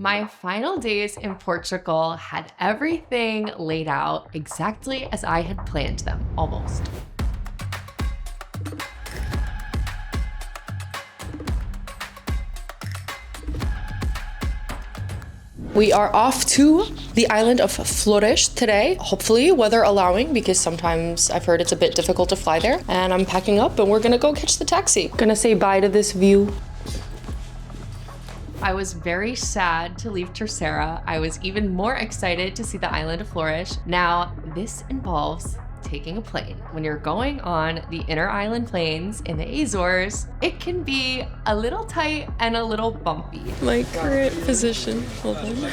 My final days in Portugal had everything laid out exactly as I had planned them, almost. We are off to the island of Flores today, hopefully weather allowing, because sometimes I've heard it's a bit difficult to fly there. And I'm packing up and we're gonna go catch the taxi. Gonna say bye to this view. I was very sad to leave Terceira. I was even more excited to see the island of Flores. Now, this involves taking a plane. When you're going on the inner island plains in the Azores, it can be a little tight and a little bumpy. My current position, hold on.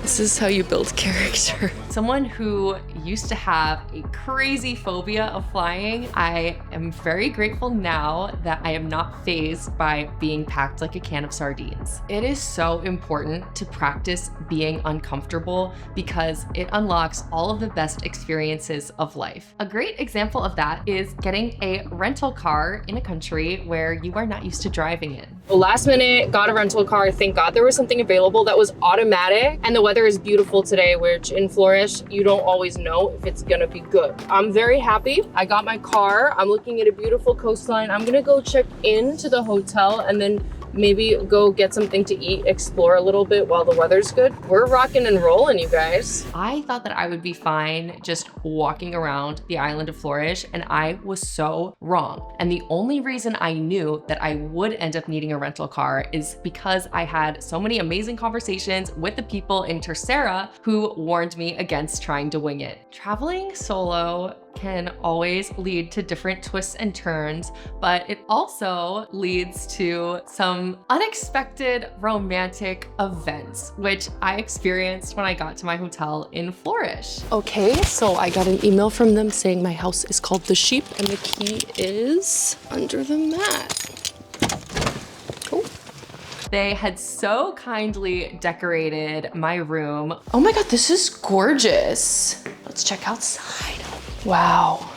This is how you build character. Someone who used to have a crazy phobia of flying, I am very grateful now that I am not fazed by being packed like a can of sardines. It is so important to practice being uncomfortable because it unlocks all of the best experiences of life. A great example of that is getting a rental car in a country where you are not used to driving in. Last minute, got a rental car. Thank God there was something available that was automatic, and the weather is beautiful today, which in Flores, you don't always know if it's gonna be good. I'm very happy. I got my car. I'm looking at a beautiful coastline. I'm gonna go check into the hotel and then maybe go get something to eat, explore a little bit while the weather's good. We're rocking and rolling, you guys. I thought that I would be fine just walking around the island of Flores, and I was so wrong. And the only reason I knew that I would end up needing a rental car is because I had so many amazing conversations with the people in Terceira who warned me against trying to wing it. Traveling solo can always lead to different twists and turns, but it also leads to some unexpected romantic events, which I experienced when I got to my hotel in Flores. Okay, so I got an email from them saying my house is called The Sheep and the key is under the mat. Cool. They had so kindly decorated my room. Oh my God, this is gorgeous. Let's check outside. Wow.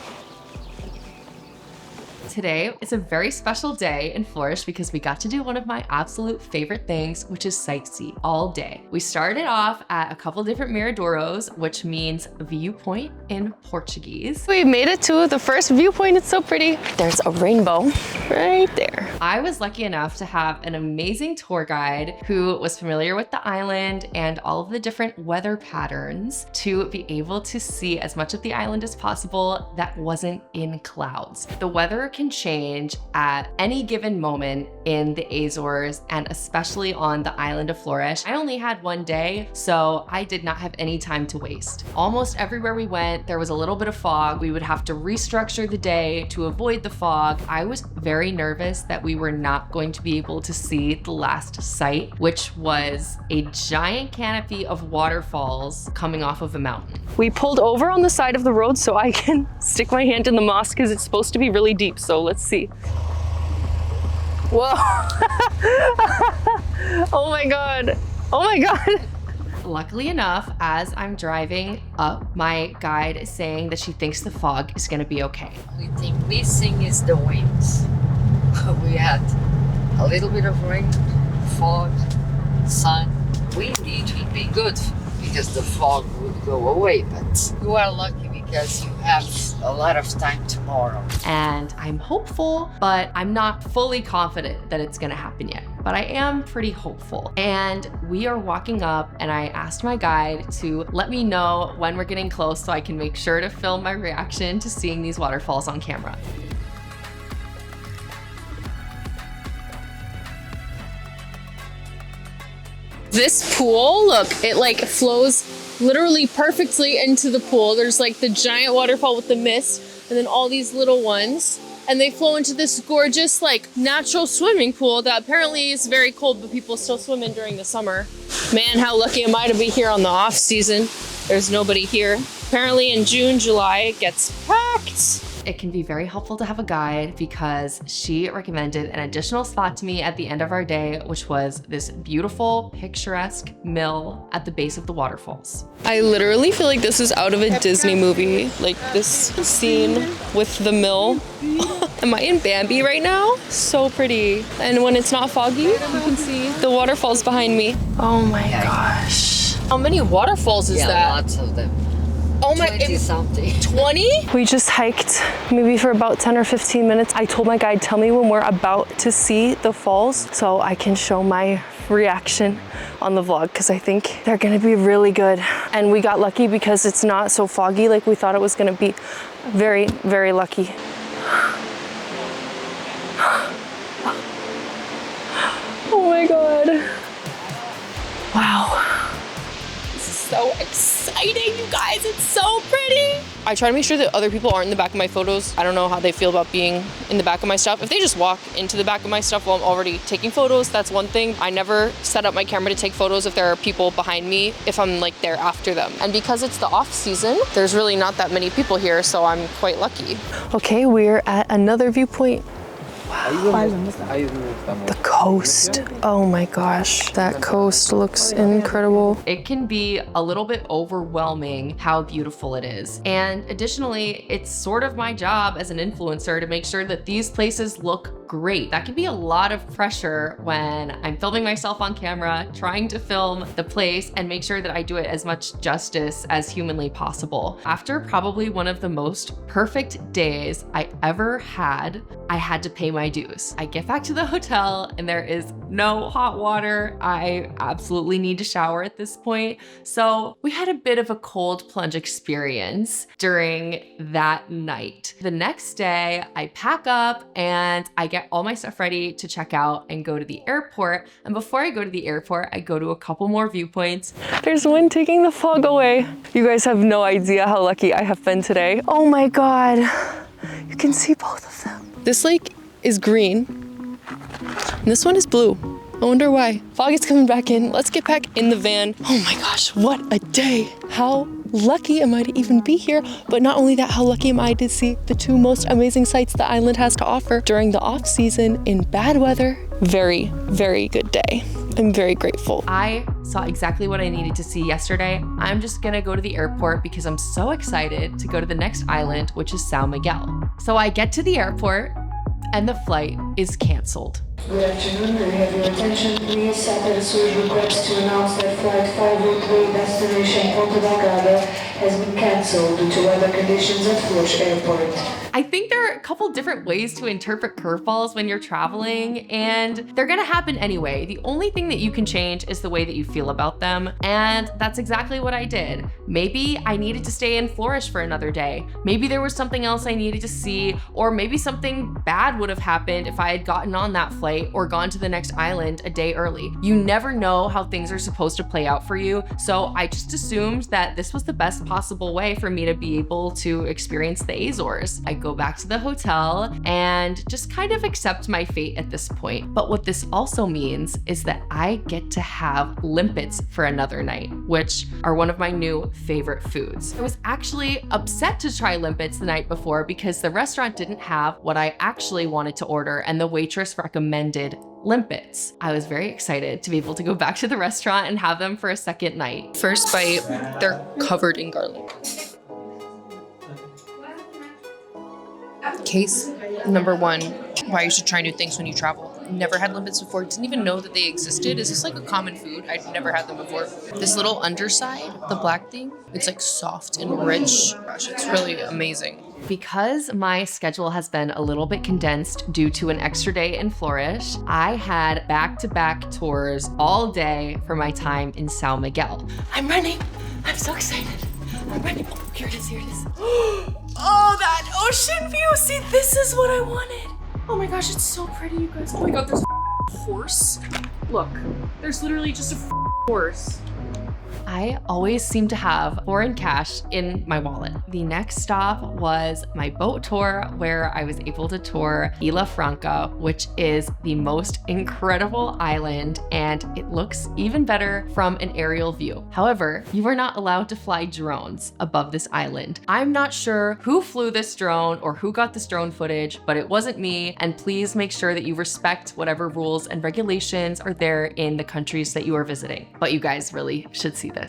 Today is a very special day in Flores because we got to do one of my absolute favorite things, which is sightsee all day. We started off at a couple different miradouros, which means viewpoint in Portuguese. We made it to the first viewpoint. It's so pretty. There's a rainbow right there. I was lucky enough to have an amazing tour guide who was familiar with the island and all of the different weather patterns to be able to see as much of the island as possible that wasn't in clouds. The weather can change at any given moment in the Azores and especially on the island of Flores. I only had one day, so I did not have any time to waste. Almost everywhere we went, there was a little bit of fog. We would have to restructure the day to avoid the fog. I was very nervous that we were not going to be able to see the last sight, which was a giant canopy of waterfalls coming off of a mountain. We pulled over on the side of the road so I can stick my hand in the moss because it's supposed to be really deep. So let's see. Whoa. Oh my God. Oh my God. Luckily enough, as I'm driving up, my guide is saying that she thinks the fog is gonna be okay. The only thing missing is the winds. We had a little bit of rain, fog, sun. Windy, it would be good because the fog would go away, but you are lucky because you have a lot of time tomorrow. And I'm hopeful, but I'm not fully confident that it's gonna happen yet. But I am pretty hopeful. And we are walking up and I asked my guide to let me know when we're getting close so I can make sure to film my reaction to seeing these waterfalls on camera. This pool, look, it like flows literally perfectly into the pool. There's like the giant waterfall with the mist and then all these little ones. And they flow into this gorgeous like natural swimming pool that apparently is very cold, but people still swim in during the summer. Man, how lucky am I to be here on the off season. There's nobody here. Apparently in June, July, it gets packed. it can be very helpful to have a guide because she recommended an additional spot to me at the end of our day, which was this beautiful, picturesque mill at the base of the waterfalls. I literally feel like this is out of a Disney movie, like this scene with the mill. Am I in Bambi right now? So pretty. And when it's not foggy, you can see the waterfalls behind me. Oh my gosh. How many waterfalls is that? Lots of them. Oh my, 20 something. 20? We just hiked maybe for about 10 or 15 minutes. I told my guide, tell me when we're about to see the falls so I can show my reaction on the vlog because I think they're gonna be really good. And we got lucky because it's not so foggy like we thought it was gonna be. Very, very lucky. Oh my God. Wow. This is so exciting, you guys. It's so pretty. I try to make sure that other people aren't in the back of my photos. I don't know how they feel about being in the back of my stuff. If they just walk into the back of my stuff while I'm already taking photos, that's one thing. I never set up my camera to take photos if there are people behind me, if I'm like there after them. And because it's the off season, there's really not that many people here, so I'm quite lucky. Okay, we're at another viewpoint. Wow. The coast. Oh my gosh, that coast looks incredible. It can be a little bit overwhelming how beautiful it is. And additionally, it's sort of my job as an influencer to make sure that these places look great. That can be a lot of pressure when I'm filming myself on camera, trying to film the place and make sure that I do it as much justice as humanly possible. After probably one of the most perfect days I ever had, I had to pay my dues. I get back to the hotel and there is no hot water. I absolutely need to shower at this point. So we had a bit of a cold plunge experience during that night. The next day, I pack up and I get all my stuff ready to check out and go to the airport. And before I go to the airport, I go to a couple more viewpoints. There's one taking the fog away. You guys have no idea how lucky I have been today. Oh my God. You can see both of them. This lake is green, and this one is blue. I wonder why. Fog is coming back in. Let's get back in the van. Oh my gosh, what a day. How lucky am I to even be here? But not only that, how lucky am I to see the two most amazing sights the island has to offer during the off season in bad weather. Very, very good day. I'm very grateful. I saw exactly what I needed to see yesterday. I'm just gonna go to the airport because I'm so excited to go to the next island, which is São Miguel. So I get to the airport and the flight is canceled. Good afternoon, may I have your attention please? Azores requests to announce that flight 503 destination Portugal has been cancelled due to weather conditions at Flores Airport. I think there are a couple different ways to interpret curveballs when you're traveling, and they're gonna happen anyway. The only thing that you can change is the way that you feel about them, and that's exactly what I did. Maybe I needed to stay in Flores for another day. Maybe there was something else I needed to see, or maybe something bad would have happened if I had gotten on that flight or gone to the next island a day early. You never know how things are supposed to play out for you, so I just assumed that this was the best possible way for me to be able to experience the Azores. I go back to the hotel and just kind of accept my fate at this point. But what this also means is that I get to have limpets for another night, which are one of my new favorite foods. I was actually upset to try limpets the night before because the restaurant didn't have what I actually wanted to order, and the waitress recommended limpets. I was very excited to be able to go back to the restaurant and have them for a second night. First bite, they're covered in garlic. Case number one, why you should try new things when you travel. Never had limpets before, didn't even know that they existed. Is this like a common food? I'd never had them before. This little underside, the black thing, it's like soft and rich. Gosh, it's really amazing. Because my schedule has been a little bit condensed due to an extra day in Flores, I had back-to-back tours all day for my time in São Miguel. I'm running. I'm so excited. I'm running. Oh, here it is, here it is. Oh, that ocean view. See, this is what I wanted. Oh my gosh, it's so pretty, you guys. Oh my God, there's a horse. Look, there's literally just a horse. I always seem to have foreign cash in my wallet. The next stop was my boat tour, where I was able to tour Ilha Franca, which is the most incredible island, and it looks even better from an aerial view. However, you are not allowed to fly drones above this island. I'm not sure who flew this drone or who got this drone footage, but it wasn't me, and please make sure that you respect whatever rules and regulations are there in the countries that you are visiting. But you guys really should see this.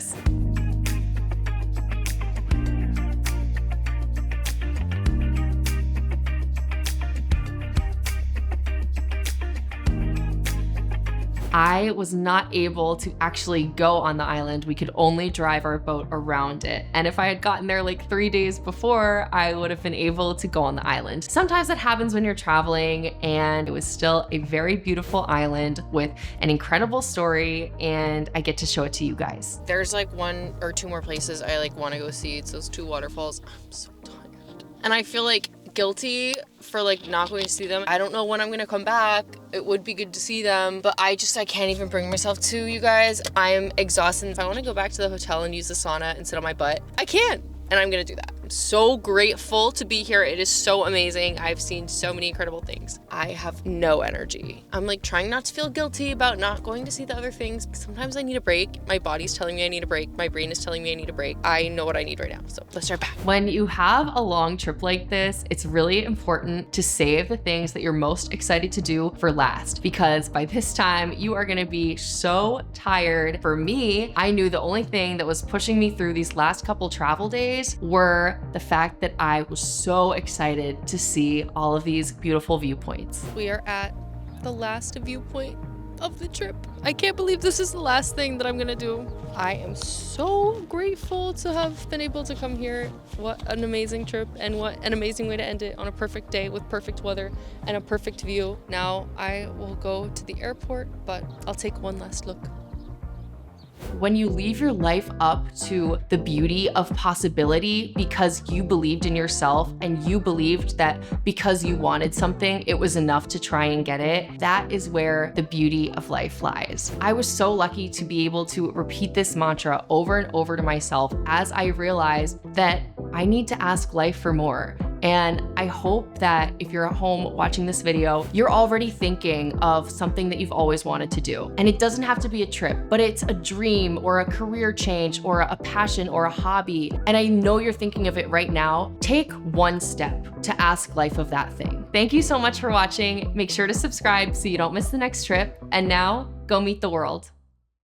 I was not able to actually go on the island. We could only drive our boat around it. And if I had gotten there like 3 days before, I would have been able to go on the island. Sometimes that happens when you're traveling, and it was still a very beautiful island with an incredible story, and I get to show it to you guys. There's like 1 or 2 more places I like want to go see. It's those 2 waterfalls. I'm so tired. And I feel like guilty for like not going to see them. I don't know when I'm gonna come back. It would be good to see them, but I can't even bring myself to, you guys. I'm exhausted. If I want to go back to the hotel and use the sauna and sit on my butt, I can, and I'm gonna do that. I'm so grateful to be here. It is so amazing. I've seen so many incredible things. I have no energy. I'm like trying not to feel guilty about not going to see the other things. Sometimes I need a break. My body's telling me I need a break. My brain is telling me I need a break. I know what I need right now, so let's start back. When you have a long trip like this, it's really important to save the things that you're most excited to do for last, because by this time you are gonna be so tired. For me, I knew the only thing that was pushing me through these last couple travel days were the fact that I was so excited to see all of these beautiful viewpoints. We are at the last viewpoint of the trip. I can't believe this is the last thing that I'm gonna do. I am so grateful to have been able to come here. What an amazing trip, and what an amazing way to end it on a perfect day with perfect weather and a perfect view. Now I will go to the airport, but I'll take one last look. When you leave your life up to the beauty of possibility because you believed in yourself and you believed that because you wanted something, it was enough to try and get it, that is where the beauty of life lies. I was so lucky to be able to repeat this mantra over and over to myself as I realized that I need to ask life for more. And I hope that if you're at home watching this video, you're already thinking of something that you've always wanted to do. And it doesn't have to be a trip, but it's a dream or a career change or a passion or a hobby. And I know you're thinking of it right now. Take one step to ask life of that thing. Thank you so much for watching. Make sure to subscribe so you don't miss the next trip. And now, go meet the world.